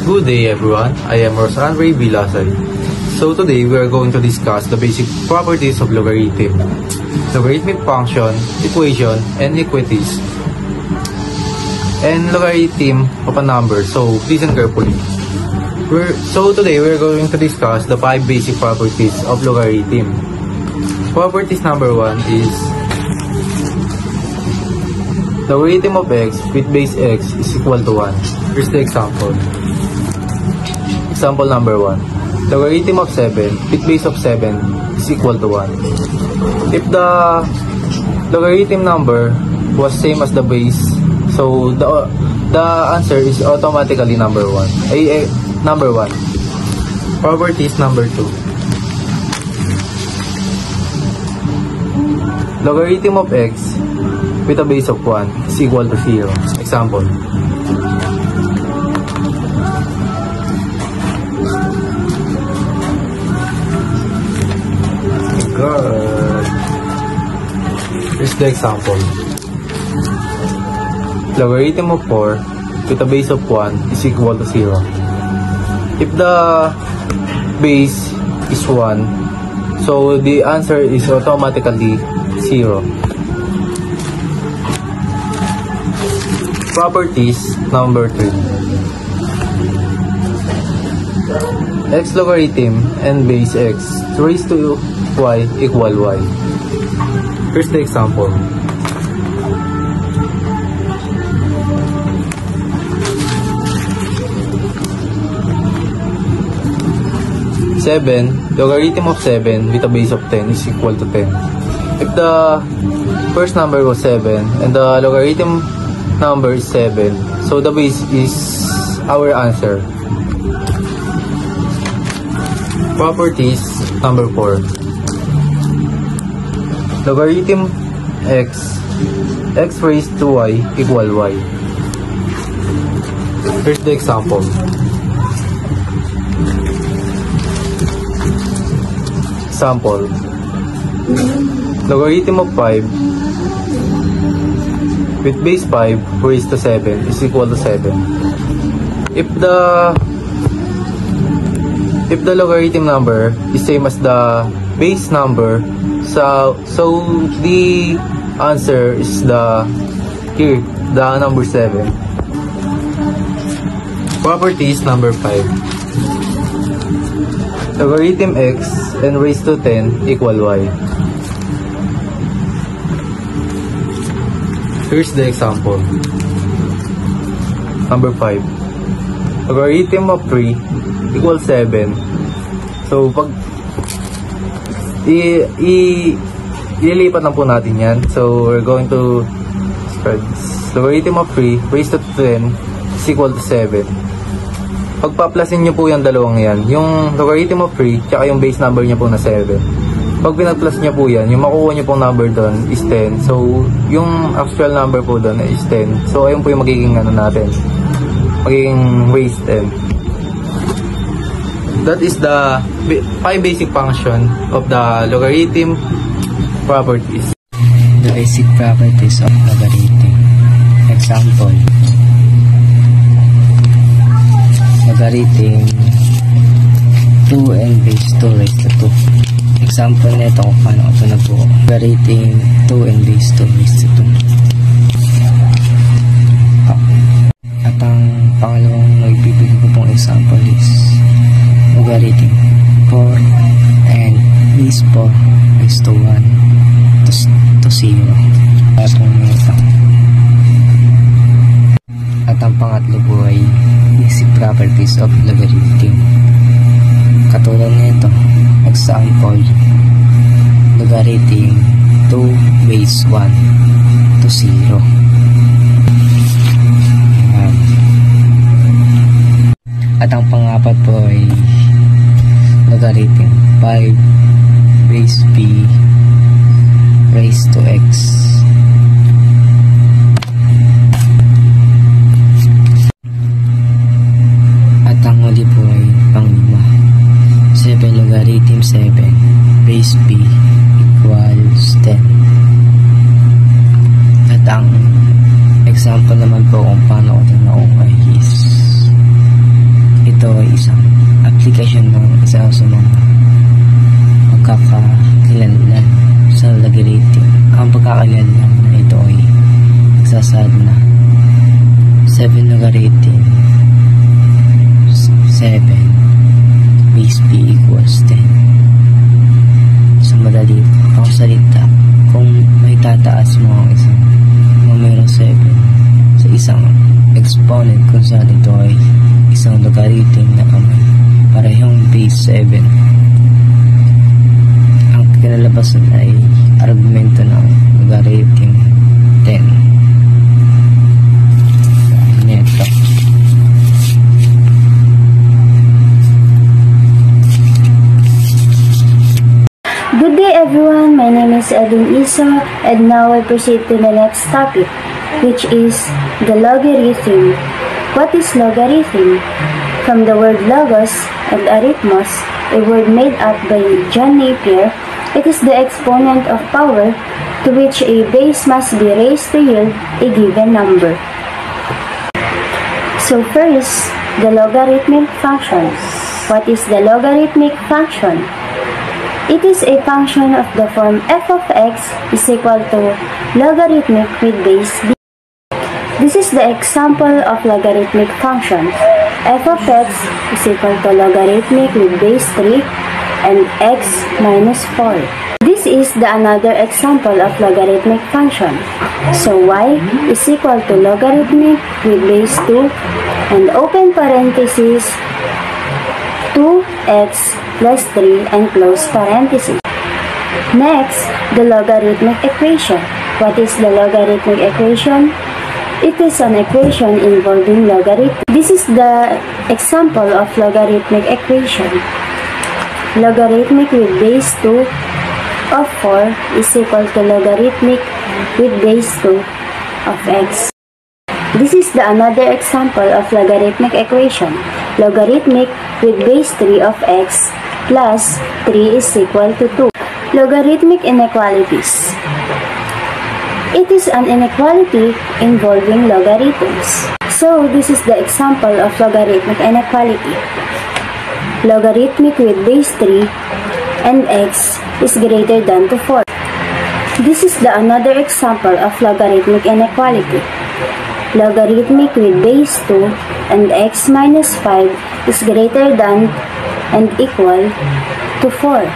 Good day everyone, I am Rosandre Vilasay. So today we are going to discuss the basic properties of logarithm, logarithmic function, equation, and equities, and logarithm of a number, so listen carefully. Today we are going to discuss the 5 basic properties of logarithm. Properties number 1 is logarithm of x with base x is equal to 1. Here's the example. Example number 1. Logarithm of 7 with base of 7 is equal to 1. If the logarithm number was same as the base, so the answer is automatically number 1. Number 1. Properties number 2. Logarithm of x with a base of 1 is equal to 0. Example. Good. Here's the example. Logarithm of 4 with a base of 1 is equal to 0. If the base is 1, so the answer is automatically 0. Properties number 3. X logarithm and base x raised to y equal y. Here's the example. Logarithm of 7 with a base of 10 is equal to 10. If the first number was 7 and the logarithm number is 7, so the base is our answer. Properties number 4. Logarithm x raised to y equal y. Here's the example. Logarithm of 5 with base 5 raised to 7 is equal to 7. If the logarithm number is same as the base number, so the answer is the number 7. Properties number 5. Logarithm x and raised to 10 equal y. Here's the example. Number 5. Logarithm of 3 equals 7. So pag ililipat lang po natin yan. So we're going to spread logarithm of 3 raised to 10 is equal to 7. Pagpa-plusin nyo po yung dalawang yan, yung logarithm of 3 tsaka yung base number nyo po na 7. Pag pinag-plus nyo po yan, yung makuha nyo pong number doon is 10. So yung actual number po doon is 10. So ayun po yung magiging natin, magiging raised 10. That is the 5 basic function of the logarithm properties. The basic properties of logarithm. Example. Logarithm 2 and base 2 raised to 2. Example nito kung paano ito nabuo. Logarithm 2 and base 2 raised to 2. At ang pangalawang magbibigay ko pong example is logarithm 4 and base 4 raised to 1 to 0. At ang pangatlo po ay basic properties of logarithm. Katulad nito, example, logarithm 2 base 1 to 0. At ang pangapat po ay logarithm 5 base b raised to x. At ang huli po ay pang-5. 7 logarithm 7 base b equals 10. At ang example naman po kung paano ito nakuha is ito ay isang application ng isa sa mga pagkakakilanlan sa logarithm. Ang pagkakakilanlan na ito ay nagsasad na 7 logarithm 7 base p equals 10. Sa madali pang salita, kung may tataas mo ang isang numero 7 sa isang exponent kung saan ito ay isang logarithm na may parehong base 7, ang kinalabasan ay argumento ng logarithm 10. Neto. Good day everyone, my name is Edwin Isa, and now I proceed to the next topic, which is the logarithm. What is logarithm? From the word logos and arithmos, a word made up by John Napier, it is the exponent of power to which a base must be raised to yield a given number. So first, the logarithmic function. What is the logarithmic function? It is a function of the form f of x is equal to logarithmic with base b. This is the example of logarithmic functions. F of x is equal to logarithmic with base 3 and x minus 4. This is the another example of logarithmic function. So y is equal to logarithmic with base 2 and open parenthesis 2x plus 3 and close parenthesis. Next, the logarithmic equation. What is the logarithmic equation? It is an equation involving logarithm. This is the example of logarithmic equation. Logarithmic with base 2 of 4 is equal to logarithmic with base 2 of x. This is the another example of logarithmic equation. Logarithmic with base 3 of x plus 3 is equal to 2. Logarithmic inequalities. It is an inequality involving logarithms. So, this is the example of logarithmic inequality. Logarithmic with base 3 and x is greater than to 4. This is the another example of logarithmic inequality. Logarithmic with base 2 and x minus 5 is greater than and equal to 4.